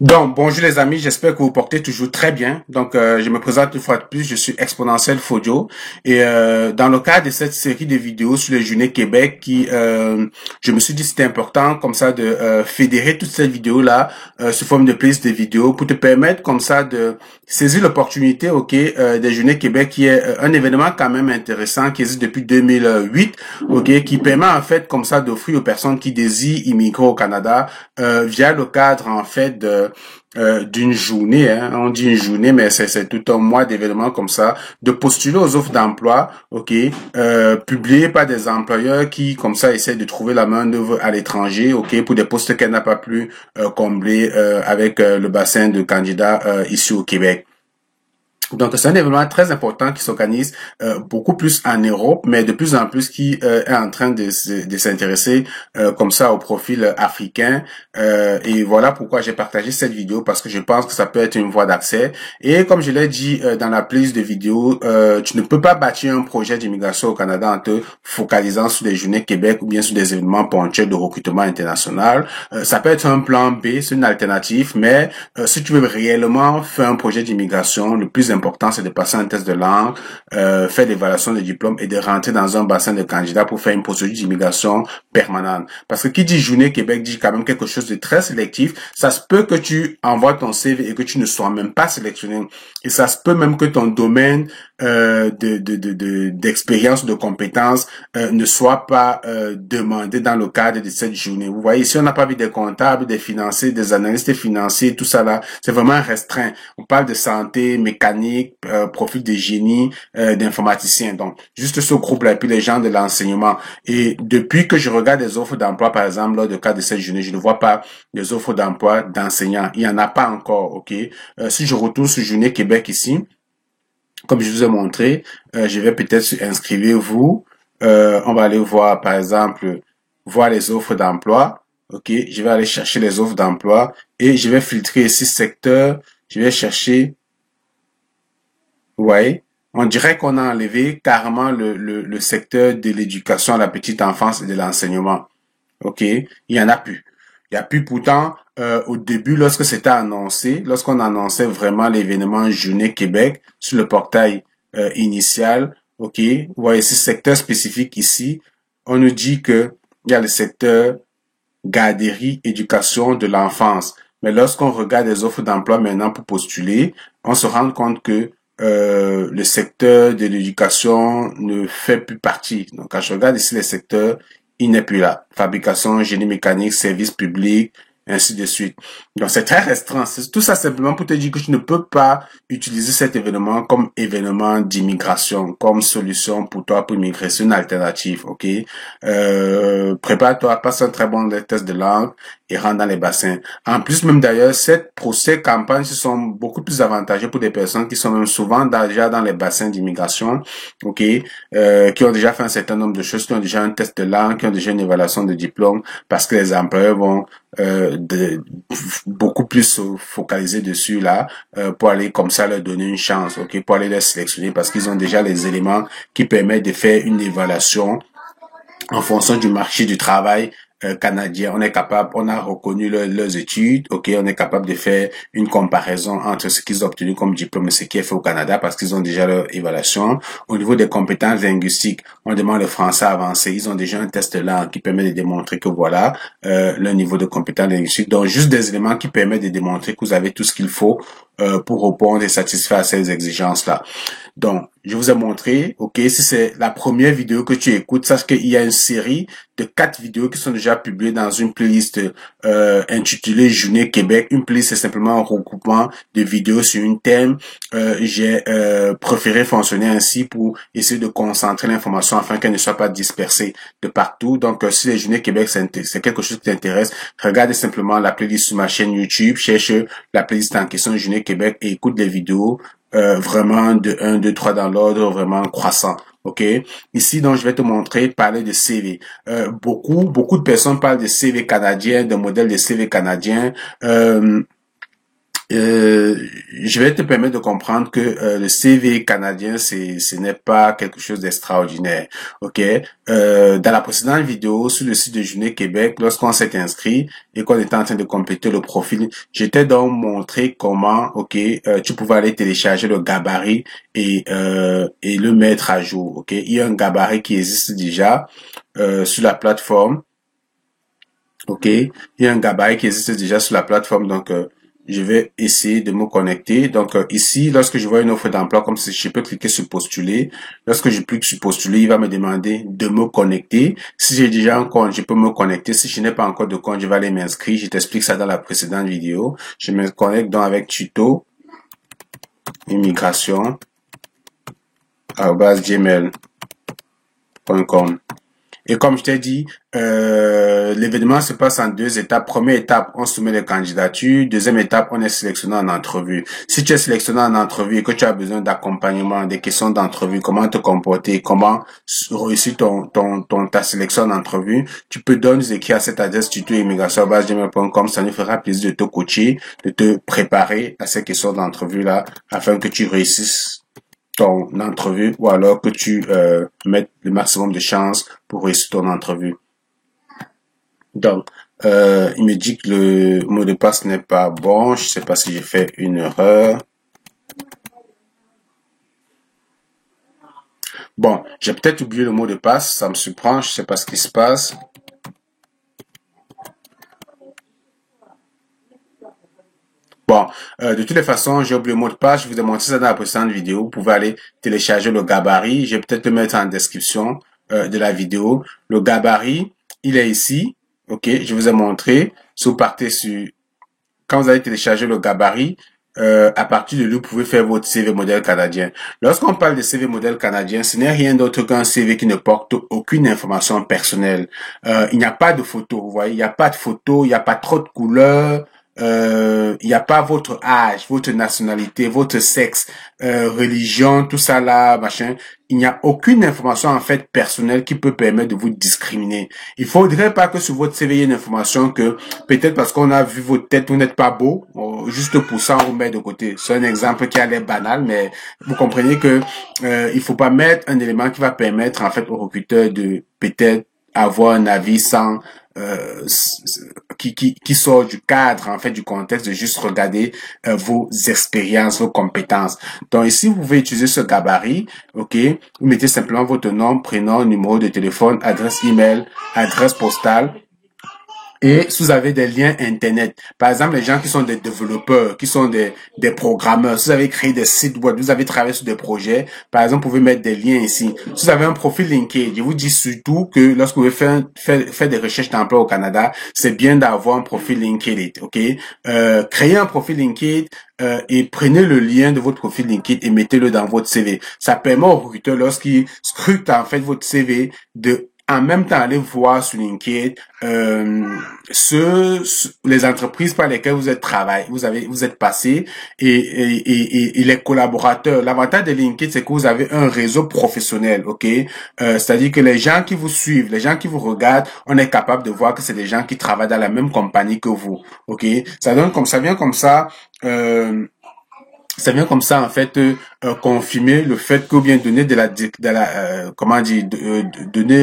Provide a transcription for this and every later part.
Donc, bonjour les amis, j'espère que vous portez toujours très bien. Donc, je me présente une fois de plus, je suis Exponentiel Fodio. Et dans le cadre de cette série de vidéos sur les Journées Québec, je me suis dit que c'était important comme ça de fédérer toutes ces vidéos-là sous forme de playlist de vidéos pour te permettre comme ça de saisir l'opportunité, des Journées Québec, qui est un événement quand même intéressant qui existe depuis 2008, qui permet en fait comme ça d'offrir aux personnes qui désirent immigrer au Canada via le cadre en fait d'une journée, hein. On dit une journée, mais c'est tout un mois d'événements comme ça, de postuler aux offres d'emploi, publiées par des employeurs qui, comme ça, essaient de trouver la main-d'œuvre à l'étranger, pour des postes qu'elle n'a pas pu combler avec le bassin de candidats ici au Québec. Donc, c'est un événement très important qui s'organise beaucoup plus en Europe, mais de plus en plus qui est en train de s'intéresser comme ça au profil africain. Et voilà pourquoi j'ai partagé cette vidéo, parce que je pense que ça peut être une voie d'accès. Et comme je l'ai dit dans la playlist de vidéos, tu ne peux pas bâtir un projet d'immigration au Canada en te focalisant sur les Journées Québec ou bien sur des événements ponctuels de recrutement international. Ça peut être un plan B, c'est une alternative, mais si tu veux réellement faire un projet d'immigration, le plus important, c'est de passer un test de langue, faire l'évaluation de diplôme et de rentrer dans un bassin de candidats pour faire une procédure d'immigration permanente. Parce que qui dit Journée Québec dit quand même quelque chose de très sélectif. Ça se peut que tu envoies ton CV et que tu ne sois même pas sélectionné. Et ça se peut même que ton domaine d'expérience, de compétences ne soit pas demandé dans le cadre de cette journée. Vous voyez, ici on n'a pas vu des comptables, des financiers, des analystes financiers, tout ça là, c'est vraiment restreint. On parle de santé, mécanique, profil de génie, d'informaticien. Donc, juste ce groupe-là, et puis les gens de l'enseignement. Et depuis que je regarde des offres d'emploi, par exemple, lors du cadre de cette journée, je ne vois pas des offres d'emploi d'enseignants. Il n'y en a pas encore, si je retourne sur Journée Québec ici, comme je vous ai montré, je vais peut-être inscrivez-vous. On va aller voir, par exemple, voir les offres d'emploi. Je vais aller chercher les offres d'emploi et je vais filtrer ici secteur. Je vais chercher. Vous voyez, on dirait qu'on a enlevé carrément le secteur de l'éducation à la petite enfance et de l'enseignement. Il y en a plus. Il y a plus pourtant au début, lorsque c'était annoncé, lorsqu'on annonçait vraiment l'événement Journée Québec sur le portail initial, vous voyez ce secteur spécifique ici, on nous dit que il y a le secteur garderie, éducation de l'enfance. Mais lorsqu'on regarde les offres d'emploi maintenant pour postuler, on se rend compte que le secteur de l'éducation ne fait plus partie. Donc, quand je regarde ici les secteurs, il n'est plus là. Fabrication, génie mécanique, services publics, ainsi de suite. Donc, c'est très restreint. C'est tout ça simplement pour te dire que tu ne peux pas utiliser cet événement comme événement d'immigration, comme solution pour toi pour immigrer. C'est une alternative, prépare-toi, passe un très bon test de langue et rentre dans les bassins. En plus, même d'ailleurs, ces campagnes sont beaucoup plus avantageuses pour des personnes qui sont même souvent déjà dans les bassins d'immigration, qui ont déjà fait un certain nombre de choses, qui ont déjà un test de langue, qui ont déjà une évaluation de diplôme, parce que les employeurs vont beaucoup plus se focaliser dessus là pour aller comme ça leur donner une chance, pour aller les sélectionner parce qu'ils ont déjà les éléments qui permettent de faire une évaluation en fonction du marché du travail canadien. On est capable, on a reconnu leurs études, on est capable de faire une comparaison entre ce qu'ils ont obtenu comme diplôme et ce qui est fait au Canada parce qu'ils ont déjà leur évaluation. Au niveau des compétences linguistiques, on demande le français avancé. Ils ont déjà un test là qui permet de démontrer que voilà leur niveau de compétences linguistiques. Donc juste des éléments qui permettent de démontrer que vous avez tout ce qu'il faut pour répondre et satisfaire à ces exigences-là. Donc, je vous ai montré, si c'est la première vidéo que tu écoutes, sache qu'il y a une série de 4 vidéos qui sont déjà publiées dans une playlist intitulée Journée Québec. Une playlist, c'est simplement un regroupement de vidéos sur un thème. J'ai préféré fonctionner ainsi pour essayer de concentrer l'information afin qu'elle ne soit pas dispersée de partout. Donc, si les Journées Québec, c'est quelque chose qui t'intéresse, regarde simplement la playlist sur ma chaîne YouTube, cherche la playlist en question Journée Québec et écoute les vidéos. Vraiment de 1, 2, 3 dans l'ordre vraiment croissant. Ici, donc, je vais te montrer, parler de CV. Beaucoup de personnes parlent de CV canadien, de modèles de CV canadien. Je vais te permettre de comprendre que le CV canadien, ce n'est pas quelque chose d'extraordinaire. Ok. Dans la précédente vidéo sur le site de Journée Québec, lorsqu'on s'est inscrit et qu'on était en train de compléter le profil, j'étais donc montré comment, ok, tu pouvais aller télécharger le gabarit et le mettre à jour. Ok. Il y a un gabarit qui existe déjà sur la plateforme. Ok. Il y a un gabarit qui existe déjà sur la plateforme, donc je vais essayer de me connecter. Donc ici, lorsque je vois une offre d'emploi, comme si je peux cliquer sur postuler. Lorsque je clique sur postuler, il va me demander de me connecter. Si j'ai déjà un compte, je peux me connecter. Si je n'ai pas encore de compte, je vais aller m'inscrire. Je t'explique ça dans la précédente vidéo. Je me connecte donc avec tuto immigration @gmail.com. Et comme je t'ai dit, l'événement se passe en 2 étapes. Première étape, on soumet les candidatures. Deuxième étape, on est sélectionné en entrevue. Si tu es sélectionné en entrevue et que tu as besoin d'accompagnement, des questions d'entrevue, comment te comporter, comment réussir ta sélection en entrevue, tu peux donc nous écrire à cette adresse tuto-immigration@gmail.com. Ça nous fera plaisir de te coacher, de te préparer à ces questions d'entrevue-là afin que tu réussisses ton entrevue ou alors que tu mettes le maximum de chances pour réussir ton entrevue. Donc, il me dit que le mot de passe n'est pas bon. Je sais pas si j'ai fait une erreur. Bon, j'ai peut-être oublié le mot de passe. Ça me surprend. Je sais pas ce qui se passe. Bon, de toutes les façons, j'ai oublié le mot de passe. Je vous ai montré ça dans la précédente vidéo. Vous pouvez aller télécharger le gabarit. Je vais peut-être le mettre en description de la vidéo. Le gabarit, il est ici. Ok, je vous ai montré. Si vous partez sur... Quand vous allez télécharger le gabarit, à partir de lui, vous pouvez faire votre CV modèle canadien. Lorsqu'on parle de CV modèle canadien, ce n'est rien d'autre qu'un CV qui ne porte aucune information personnelle. Il n'y a pas de photo, vous voyez, il n'y a pas de photo, il n'y a pas trop de couleurs, il n'y a pas votre âge, votre nationalité, votre sexe, religion, tout ça là, machin. Il n'y a aucune information en fait personnelle qui peut permettre de vous discriminer. Il faudrait pas que sur votre CV il y ait une information que peut-être parce qu'on a vu votre tête, vous n'êtes pas beau, juste pour ça on vous met de côté. C'est un exemple qui a l'air banal, mais vous comprenez que il faut pas mettre un élément qui va permettre en fait au recruteur de peut-être avoir un avis sans qui sort du cadre, en fait, du contexte de juste regarder vos expériences, vos compétences. Donc ici, vous pouvez utiliser ce gabarit, ok? Vous mettez simplement votre nom, prénom, numéro de téléphone, adresse email, adresse postale. Et si vous avez des liens Internet, par exemple, les gens qui sont des développeurs, qui sont des programmeurs, si vous avez créé des sites web, vous avez travaillé sur des projets, par exemple, vous pouvez mettre des liens ici. Si vous avez un profil LinkedIn, je vous dis surtout que lorsque vous voulez faire des recherches d'emploi au Canada, c'est bien d'avoir un profil LinkedIn, ok? Créez un profil LinkedIn et prenez le lien de votre profil LinkedIn et mettez-le dans votre CV. Ça permet au recruteur, lorsqu'il scrute en fait votre CV, de en même temps aller voir sur LinkedIn les entreprises par lesquelles vous êtes vous êtes passé et les collaborateurs. L'avantage de LinkedIn, c'est que vous avez un réseau professionnel, ok. C'est-à-dire que les gens qui vous suivent, les gens qui vous regardent, on est capable de voir que c'est des gens qui travaillent dans la même compagnie que vous, ok. Ça vient comme ça. Ça vient comme ça en fait confirmer le fait que vous bien donner comment dire donner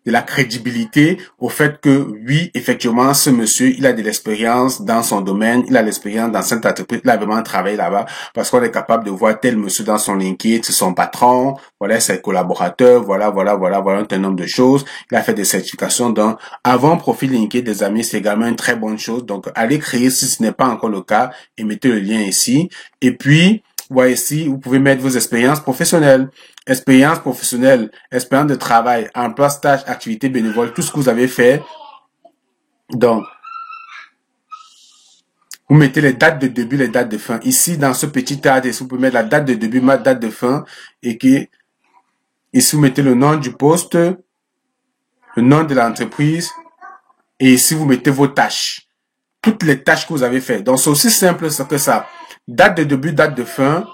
de la crédibilité au fait que oui effectivement ce monsieur il a de l'expérience dans son domaine, il a l'expérience dans cette entreprise, il a vraiment travaillé là-bas parce qu'on est capable de voir tel monsieur dans son LinkedIn, c'est son patron, voilà ses collaborateurs, voilà un nombre de choses, il a fait des certifications. Donc avant profil LinkedIn des amis, c'est également une très bonne chose. Donc allez créer si ce n'est pas encore le cas et mettez le lien ici. Et puis, voyez ici, vous pouvez mettre vos expériences professionnelles. Expérience professionnelle, expérience de travail, emploi, stage, activité bénévole, tout ce que vous avez fait. Donc, vous mettez les dates de début, les dates de fin. Ici, dans ce petit tas, vous pouvez mettre la date de début, ma date de fin. Et ici, vous mettez le nom du poste, le nom de l'entreprise. Et ici, vous mettez vos tâches. Toutes les tâches que vous avez faites. Donc, c'est aussi simple que ça. Date de début, date de fin,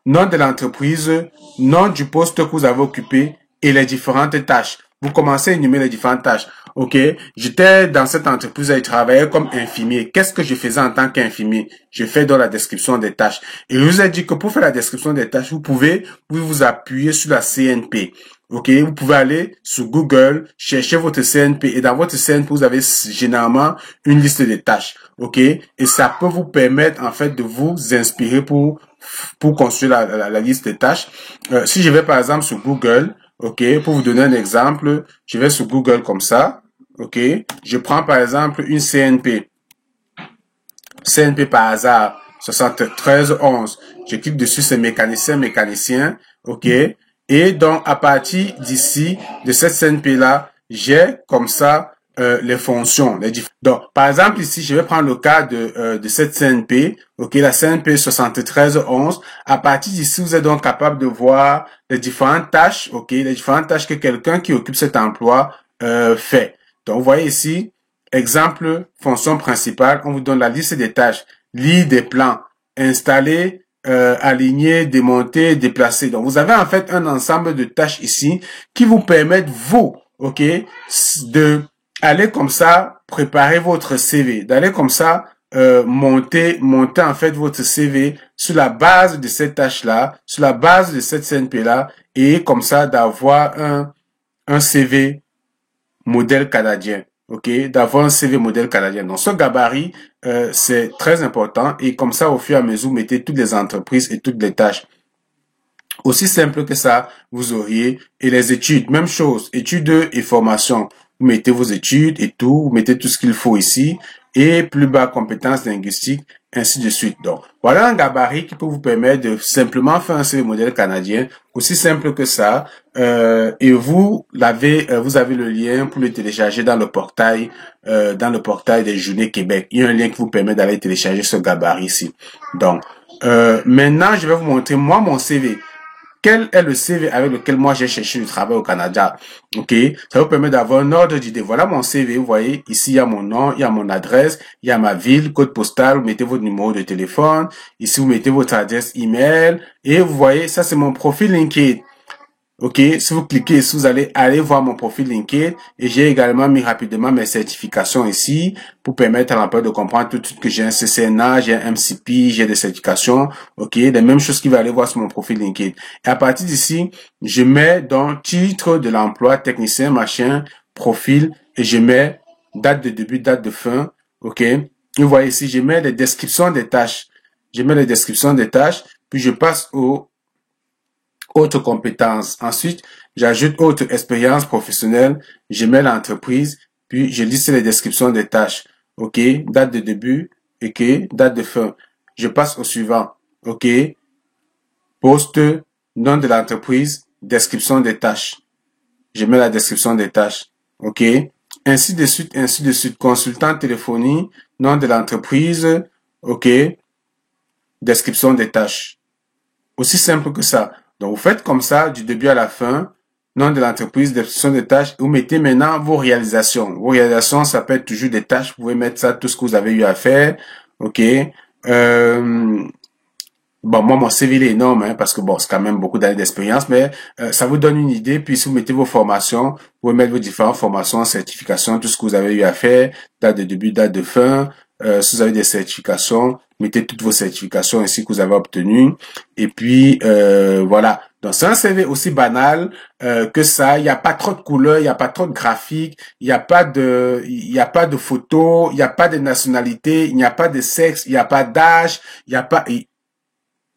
nom de l'entreprise, nom du poste que vous avez occupé et les différentes tâches. vous commencez à énumérer les différentes tâches. OK, j'étais dans cette entreprise et je travaillais comme infirmier. Qu'est-ce que je faisais en tant qu'infirmier? Je fais dans la description des tâches. Et je vous ai dit que pour faire la description des tâches, vous pouvez vous appuyer sur la CNP. OK, vous pouvez aller sur Google, chercher votre CNP et dans votre CNP, vous avez généralement une liste de tâches. OK, et ça peut vous permettre en fait de vous inspirer pour construire la liste des tâches. Si je vais par exemple sur Google, OK, pour vous donner un exemple, je vais sur Google comme ça. OK, je prends par exemple une CNP. CNP par hasard, 7311. Je clique dessus, c'est mécanicien. OK. Et donc, à partir d'ici, de cette CNP-là, j'ai comme ça les fonctions. Donc, par exemple, ici, je vais prendre le cas de cette CNP. OK, la CNP 7311. À partir d'ici, vous êtes donc capable de voir les différentes tâches. OK, les différentes tâches que quelqu'un qui occupe cet emploi fait. Donc, vous voyez ici, exemple, fonction principale, on vous donne la liste des tâches, lire des plans, installer, aligner, démonter, déplacer. Donc, vous avez en fait un ensemble de tâches ici qui vous permettent, vous, OK, de aller comme ça, préparer votre CV, d'aller comme ça, monter en fait votre CV sur la base de cette tâche-là, sur la base de cette CNP-là, et comme ça d'avoir un CV modèle canadien. OK, d'avoir un CV modèle canadien. Donc, ce gabarit, c'est très important et comme ça, au fur et à mesure, vous mettez toutes les entreprises et toutes les tâches. Aussi simple que ça, vous auriez, et les études, même chose, études et formation. Vous mettez vos études et tout, vous mettez tout ce qu'il faut ici, et plus bas, compétences linguistiques, ainsi de suite. Donc, voilà un gabarit qui peut vous permettre de simplement faire un CV modèle canadien, aussi simple que ça, et vous avez le lien pour le télécharger dans le portail des Journées Québec. Il y a un lien qui vous permet d'aller télécharger ce gabarit ici. Donc, maintenant, je vais vous montrer, moi, mon CV. Quel est le CV avec lequel moi j'ai cherché du travail au Canada? OK? Ça vous permet d'avoir un ordre d'idée. Voilà mon CV. Vous voyez, ici, il y a mon nom, il y a mon adresse, il y a ma ville, code postal. Vous mettez votre numéro de téléphone. Ici, vous mettez votre adresse email. Et vous voyez, ça, c'est mon profil LinkedIn. OK, si vous cliquez ici, vous allez aller voir mon profil LinkedIn et j'ai également mis rapidement mes certifications ici pour permettre à l'employeur de comprendre tout de suite que j'ai un CCNA, j'ai un MCP, j'ai des certifications. OK, les mêmes choses qu'il va aller voir sur mon profil LinkedIn. Et à partir d'ici, je mets donc titre de l'emploi, technicien, machin, profil et je mets date de début, date de fin. OK, vous voyez ici, je mets les descriptions des tâches. Je mets les descriptions des tâches, puis je passe au autres compétences. Ensuite, j'ajoute autre expérience professionnelle, je mets l'entreprise, puis je liste les descriptions des tâches. OK, date de début, OK, date de fin. Je passe au suivant. OK, poste, nom de l'entreprise, description des tâches. Je mets la description des tâches. OK, ainsi de suite, ainsi de suite. Consultant téléphonie, nom de l'entreprise, OK, description des tâches. Aussi simple que ça. Donc, vous faites comme ça, du début à la fin, nom de l'entreprise, description des tâches, vous mettez maintenant vos réalisations. Vos réalisations, ça peut être toujours des tâches, vous pouvez mettre ça, tout ce que vous avez eu à faire, OK. Bon, moi, mon CV, il est énorme, hein, parce que bon, c'est quand même beaucoup d'années d'expérience, mais ça vous donne une idée, puis si vous mettez vos formations, vous pouvez mettre vos différentes formations, certifications, tout ce que vous avez eu à faire, date de début, date de fin, si vous avez des certifications, mettez toutes vos certifications ici que vous avez obtenues. Et puis, voilà. Donc, c'est un CV aussi banal que ça. Il n'y a pas trop de couleurs, il n'y a pas trop de graphiques, il n'y a pas de photos, il n'y a pas de nationalité, il n'y a pas de sexe, il n'y a pas d'âge, il n'y a pas...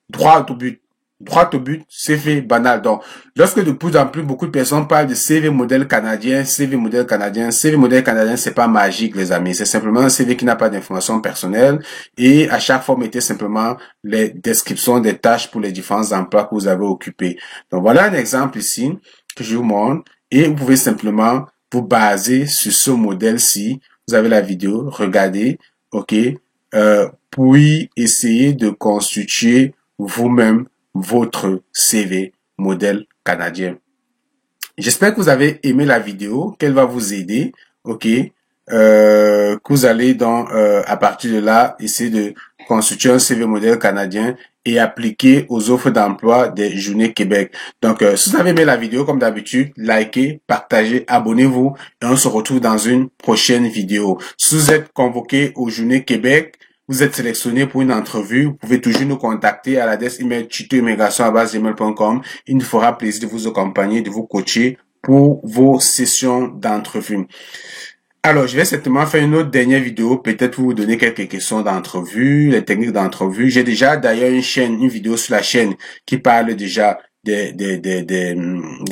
Droit au but. Droit au but, CV banal. Donc, lorsque de plus en plus beaucoup de personnes parlent de CV modèle canadien, CV modèle canadien, c'est pas magique, les amis. C'est simplement un CV qui n'a pas d'informations personnelles et à chaque fois, mettez simplement les descriptions des tâches pour les différents emplois que vous avez occupés. Donc, voilà un exemple ici que je vous montre et vous pouvez simplement vous baser sur ce modèle-ci. Vous avez la vidéo, regardez, OK, puis essayer de constituer vous-même votre CV modèle canadien. J'espère que vous avez aimé la vidéo, qu'elle va vous aider, ok, que vous allez donc à partir de là essayer de constituer un CV modèle canadien et appliquer aux offres d'emploi des Journées Québec. Donc, si vous avez aimé la vidéo, comme d'habitude, likez, partagez, abonnez-vous et on se retrouve dans une prochaine vidéo. Si vous êtes convoqué aux Journées Québec, vous êtes sélectionné pour une entrevue, vous pouvez toujours nous contacter à l'adresse email tutoimmigration@gmail.com. Il nous fera plaisir de vous accompagner, de vous coacher pour vos sessions d'entrevue. Alors, je vais certainement faire une autre dernière vidéo, peut-être vous donner quelques questions d'entrevue, les techniques d'entrevue. J'ai déjà d'ailleurs une vidéo sur la chaîne qui parle déjà des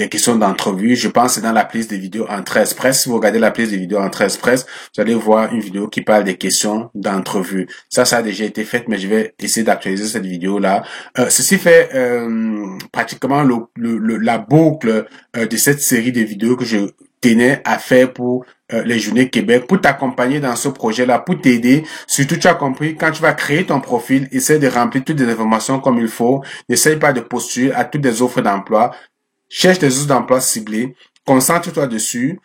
questions d'entrevue. Je pense que c'est dans la playlist des vidéos Entrée Express. Si vous regardez la playlist des vidéos Entrée Express, vous allez voir une vidéo qui parle des questions d'entrevue. Ça a déjà été fait, mais je vais essayer d'actualiser cette vidéo-là. Ceci fait pratiquement la boucle de cette série de vidéos que je tenais à faire pour les Journées Québec, pour t'accompagner dans ce projet-là, pour t'aider. Surtout, tu as compris, quand tu vas créer ton profil, essaie de remplir toutes les informations comme il faut. N'essaye pas de postuler à toutes les offres d'emploi. Cherche des offres d'emploi ciblées. Concentre-toi dessus.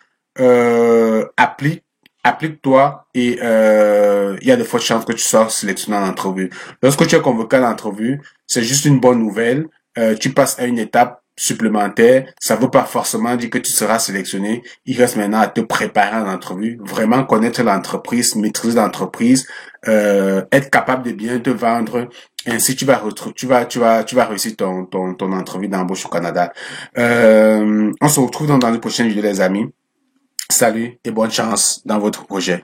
Applique-toi et il y a de fortes chances que tu sois sélectionné en entrevue. Lorsque tu es convoqué en entrevue, c'est juste une bonne nouvelle. Tu passes à une étape supplémentaire, ça ne veut pas forcément dire que tu seras sélectionné. Il reste maintenant à te préparer en entrevue, vraiment connaître l'entreprise, maîtriser l'entreprise, être capable de bien te vendre. Ainsi, tu vas réussir ton entrevue d'embauche au Canada. On se retrouve dans une prochaine vidéo, les amis. Salut et bonne chance dans votre projet.